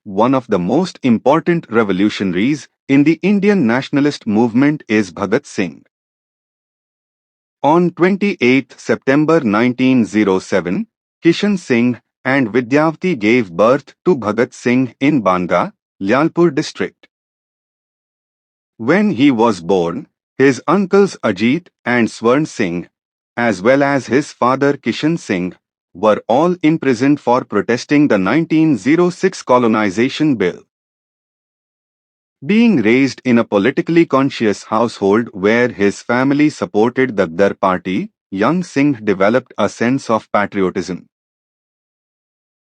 one of the most important revolutionaries in the Indian nationalist movement is Bhagat Singh. On 28 September 1907, Kishan Singh and Vidyavati gave birth to Bhagat Singh in Banga, Lyalpur district. When he was born, his uncles Ajit and Swarn Singh, as well as his father Kishan Singh, were all imprisoned for protesting the 1906 colonization bill. Being raised in a politically conscious household where his family supported the Ghar party, young Singh developed a sense of patriotism.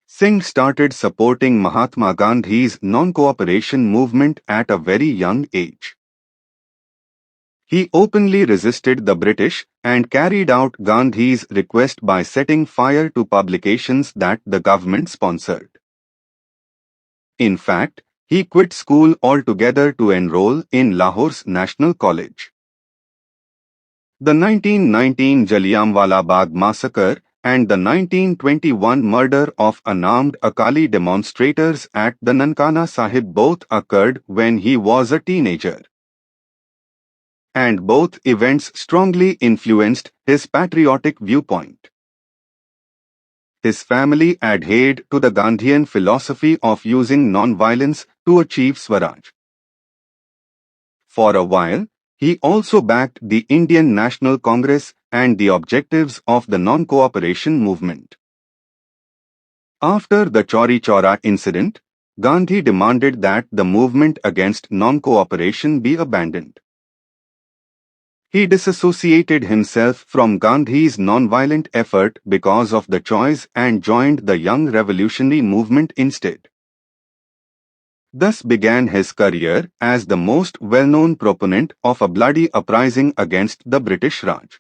Singh started supporting Mahatma Gandhi's non-cooperation movement at a very young age. He openly resisted the British and carried out Gandhi's request by setting fire to publications that the government sponsored. In fact, he quit school altogether to enroll in Lahore's National College. The 1919 Jallianwala Bagh massacre and the 1921 murder of unarmed Akali demonstrators at the Nankana Sahib both occurred when he was a teenager. And both events strongly influenced his patriotic viewpoint. His family adhered to the Gandhian philosophy of using non-violence to achieve Swaraj. For a while, he also backed the Indian National Congress and the objectives of the non-cooperation movement. After the Chauri Chaura incident, Gandhi demanded that the movement against non-cooperation be abandoned. He disassociated himself from Gandhi's non-violent effort because of the choice and joined the young revolutionary movement instead. Thus began his career as the most well-known proponent of a bloody uprising against the British Raj.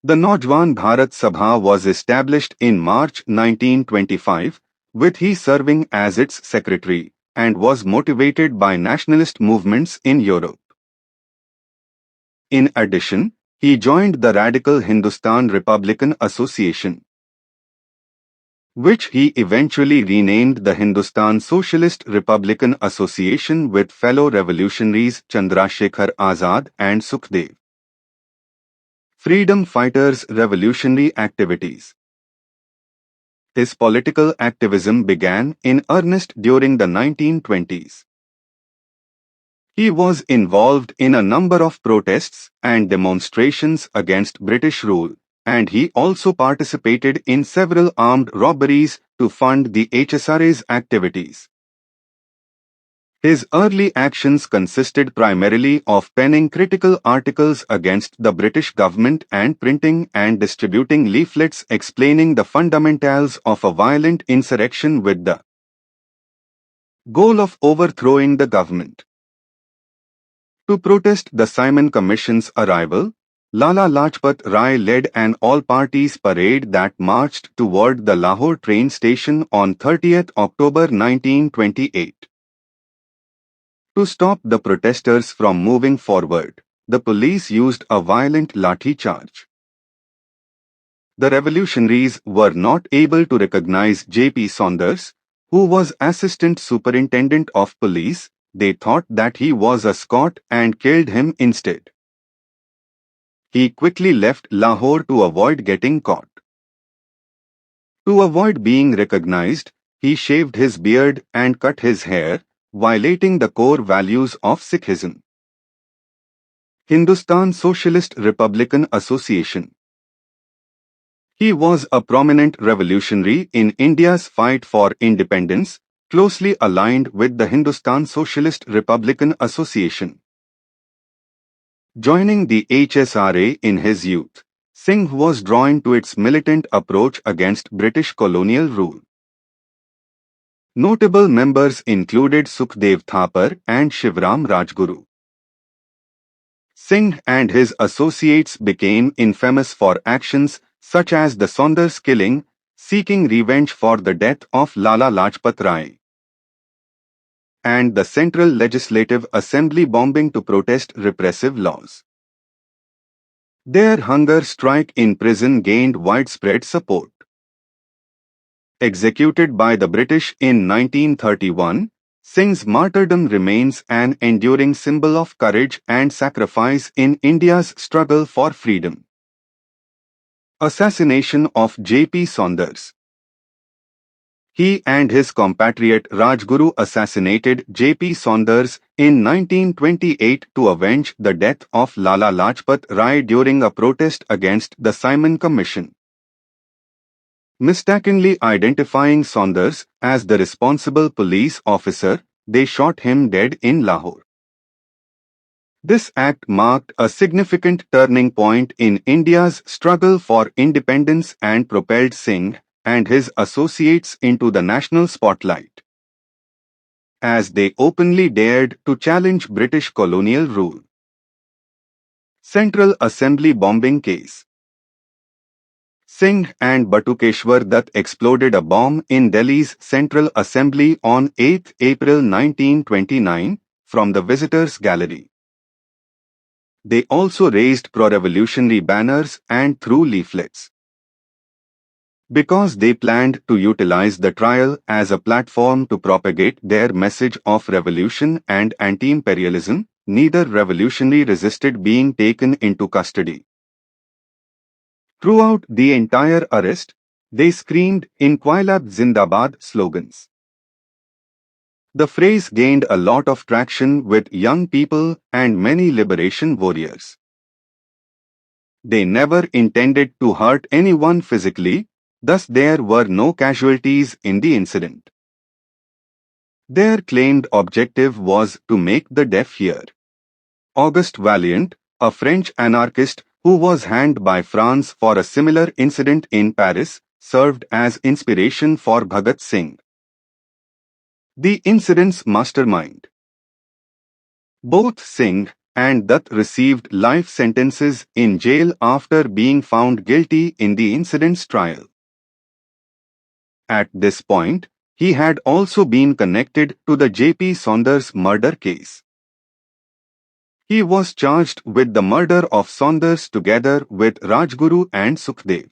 The Naujawan Bharat Sabha was established in March 1925, with he serving as its secretary, and was motivated by nationalist movements in Europe. In addition, he joined the radical Hindustan Republican Association, which he eventually renamed the Hindustan Socialist Republican Association with fellow revolutionaries Chandrasekhar Azad and Sukhdev. Freedom Fighters' revolutionary activities. His political activism began in earnest during the 1920s. He was involved in a number of protests and demonstrations against British rule, and he also participated in several armed robberies to fund the HSRA's activities. His early actions consisted primarily of penning critical articles against the British government and printing and distributing leaflets explaining the fundamentals of a violent insurrection with the goal of overthrowing the government. To protest the Simon Commission's arrival, Lala Lajpat Rai led an all-parties parade that marched toward the Lahore train station on 30th October 1928. To stop the protesters from moving forward, the police used a violent lathi charge. The revolutionaries were not able to recognize J.P. Saunders, who was Assistant Superintendent of Police. They thought that he was a Scot and killed him instead. He quickly left Lahore to avoid getting caught. To avoid being recognized, he shaved his beard and cut his hair, violating the core values of Sikhism. Hindustan Socialist Republican Association. He was a prominent revolutionary in India's fight for independence, closely aligned with the Hindustan Socialist Republican Association. Joining the HSRA in his youth, Singh was drawn to its militant approach against British colonial rule. Notable members included Sukhdev Thapar and Shivram Rajguru. Singh and his associates became infamous for actions such as the Saunders killing, seeking revenge for the death of Lala Lajpat Rai, and the Central Legislative Assembly bombing to protest repressive laws. Their hunger strike in prison gained widespread support. Executed by the British in 1931, Singh's martyrdom remains an enduring symbol of courage and sacrifice in India's struggle for freedom. Assassination of J.P. Saunders. He and his compatriot Rajguru assassinated J.P. Saunders in 1928 to avenge the death of Lala Lajpat Rai during a protest against the Simon Commission. Mistakenly identifying Saunders as the responsible police officer, they shot him dead in Lahore. This act marked a significant turning point in India's struggle for independence and propelled Singh and his associates into the national spotlight, as they openly dared to challenge British colonial rule. Central Assembly bombing case. Singh and Batukeshwar Dutt exploded a bomb in Delhi's Central Assembly on 8 April 1929 from the Visitors' Gallery. They also raised pro-revolutionary banners and threw leaflets. Because they planned to utilize the trial as a platform to propagate their message of revolution and anti-imperialism, neither revolutionary resisted being taken into custody. Throughout the entire arrest, they screamed "Inquilab Zindabad" slogans. The phrase gained a lot of traction with young people and many liberation warriors. They never intended to hurt anyone physically, thus there were no casualties in the incident. Their claimed objective was to make the deaf hear. Auguste Vaillant, a French anarchist who was hanged by France for a similar incident in Paris, served as inspiration for Bhagat Singh, the incident's mastermind. Both Singh and Dutt received life sentences in jail after being found guilty in the incident's trial. At this point, he had also been connected to the J.P. Saunders murder case. He was charged with the murder of Saunders together with Rajguru and Sukhdev.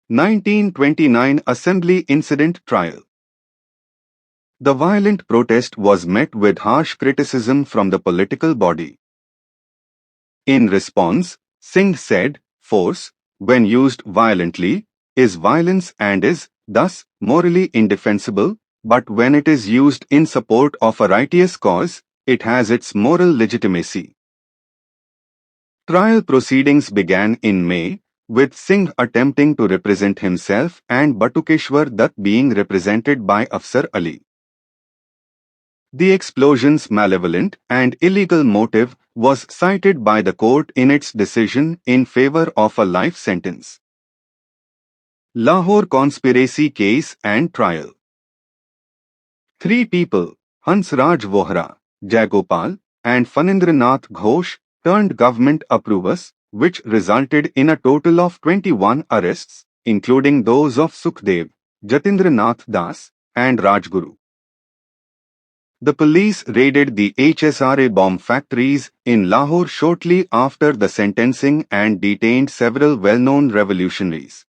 1929 Assembly Incident Trial. The violent protest was met with harsh criticism from the political body. In response, Singh said, "Force, when used violently, is violence and is, thus, morally indefensible, but when it is used in support of a righteous cause, it has its moral legitimacy." Trial proceedings began in May, with Singh attempting to represent himself and Batukeshwar Dutt being represented by Afsar Ali. The explosion's malevolent and illegal motive was cited by the court in its decision in favor of a life sentence. Lahore Conspiracy Case and Trial. 3 people, Hansraj Vohra, Jaygopal, and Fanindranath Ghosh, turned government approvers, which resulted in a total of 21 arrests, including those of Sukhdev, Jatindranath Das, and Rajguru. The police raided the HSRA bomb factories in Lahore shortly after the sentencing and detained several well-known revolutionaries.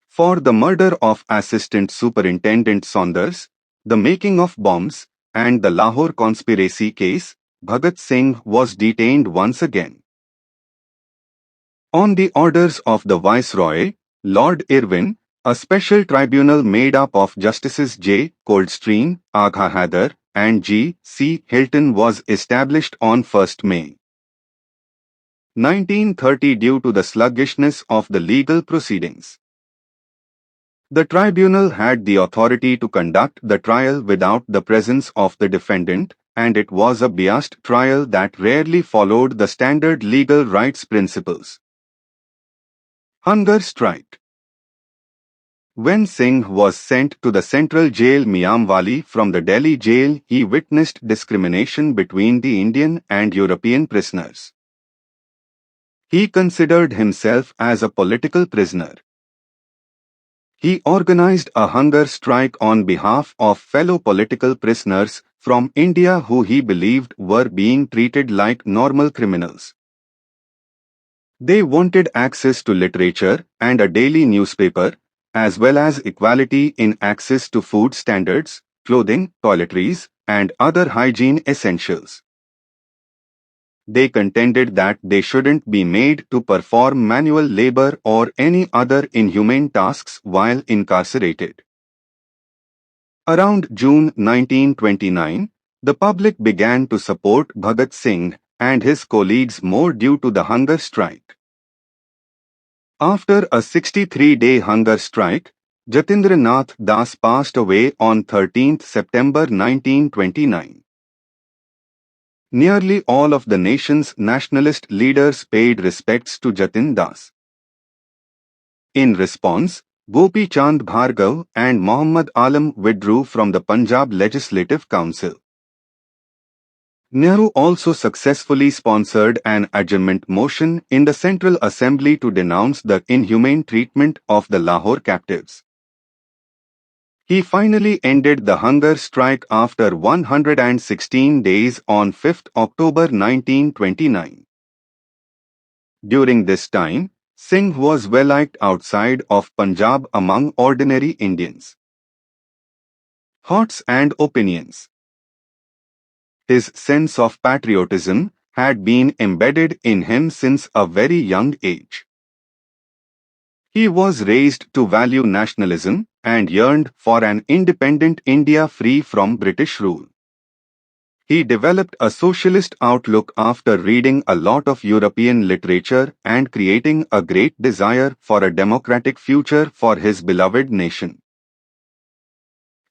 For the murder of Assistant Superintendent Saunders, the making of bombs, and the Lahore conspiracy case, Bhagat Singh was detained once again. On the orders of the Viceroy, Lord Irwin, a special tribunal made up of Justices J. Coldstream, Agha Haider, and G. C. Hilton was established on 1st May 1930 due to the sluggishness of the legal proceedings. The tribunal had the authority to conduct the trial without the presence of the defendant, and it was a biased trial that rarely followed the standard legal rights principles. Hunger strike. When Singh was sent to the central jail Miamwali from the Delhi jail, he witnessed discrimination between the Indian and European prisoners. He considered himself as a political prisoner. He organized a hunger strike on behalf of fellow political prisoners from India who he believed were being treated like normal criminals. They wanted access to literature and a daily newspaper, as well as equality in access to food standards, clothing, toiletries, and other hygiene essentials. They contended that they shouldn't be made to perform manual labor or any other inhumane tasks while incarcerated. Around June 1929, the public began to support Bhagat Singh and his colleagues more due to the hunger strike. After a 63-day hunger strike, Jatindranath Das passed away on 13 September 1929. Nearly all of the nation's nationalist leaders paid respects to Jatin Das. In response, Gopi Chand Bhargav and Muhammad Alam withdrew from the Punjab Legislative Council. Nehru also successfully sponsored an adjournment motion in the Central Assembly to denounce the inhumane treatment of the Lahore captives. He finally ended the hunger strike after 116 days on 5 October 1929. During this time, Singh was well liked outside of Punjab among ordinary Indians. Thoughts and opinions. His sense of patriotism had been embedded in him since a very young age. He was raised to value nationalism and yearned for an independent India free from British rule. He developed a socialist outlook after reading a lot of European literature and creating a great desire for a democratic future for his beloved nation.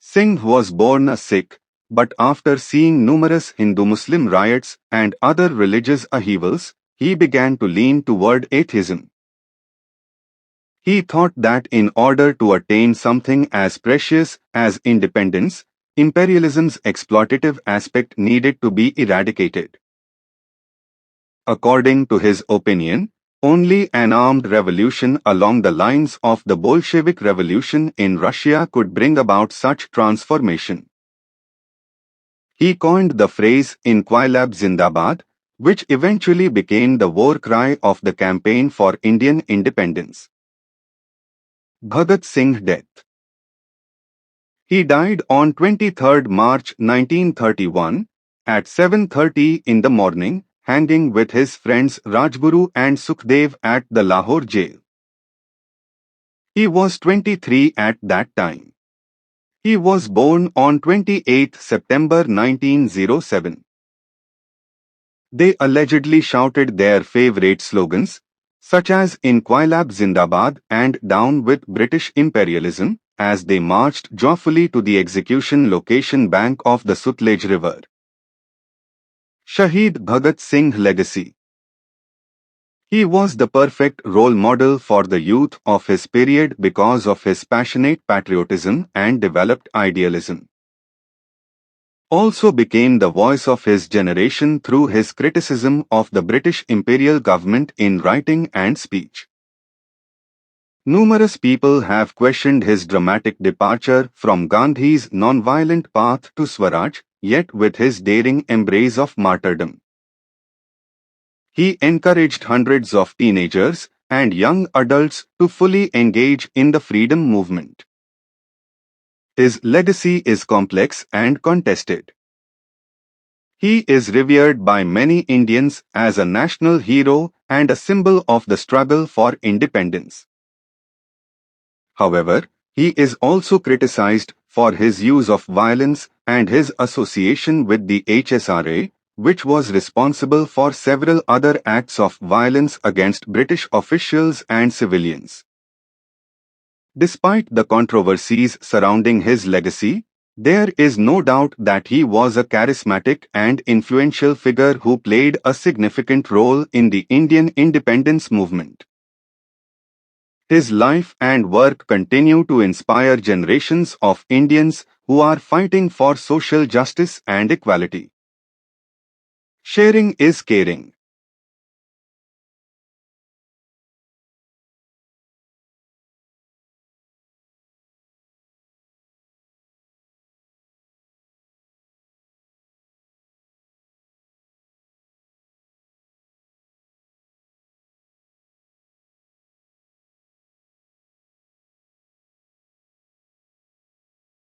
Singh was born a Sikh, but after seeing numerous Hindu-Muslim riots and other religious upheavals, he began to lean toward atheism. He thought that in order to attain something as precious as independence, imperialism's exploitative aspect needed to be eradicated. According to his opinion, only an armed revolution along the lines of the Bolshevik Revolution in Russia could bring about such transformation. He coined the phrase "Inquilab Zindabad," which eventually became the war cry of the campaign for Indian independence. Bhagat Singh's death. He died on 23 March 1931 at 7:30 in the morning, hanging with his friends Rajguru and Sukhdev at the Lahore jail. He was 23 at that time. He was born on 28 September 1907. They allegedly shouted their favorite slogans, such as "Inquilab Zindabad" and "Down with British Imperialism," as they marched joyfully to the execution location bank of the Sutlej River. Shaheed Bhagat Singh legacy. He was the perfect role model for the youth of his period because of his passionate patriotism and developed idealism. Also became the voice of his generation through his criticism of the British imperial government in writing and speech. Numerous people have questioned his dramatic departure from Gandhi's non-violent path to Swaraj, yet with his daring embrace of martyrdom. He encouraged hundreds of teenagers and young adults to fully engage in the freedom movement. His legacy is complex and contested. He is revered by many Indians as a national hero and a symbol of the struggle for independence. However, he is also criticized for his use of violence and his association with the HSRA, which was responsible for several other acts of violence against British officials and civilians. Despite the controversies surrounding his legacy, there is no doubt that he was a charismatic and influential figure who played a significant role in the Indian independence movement. His life and work continue to inspire generations of Indians who are fighting for social justice and equality. Sharing is caring.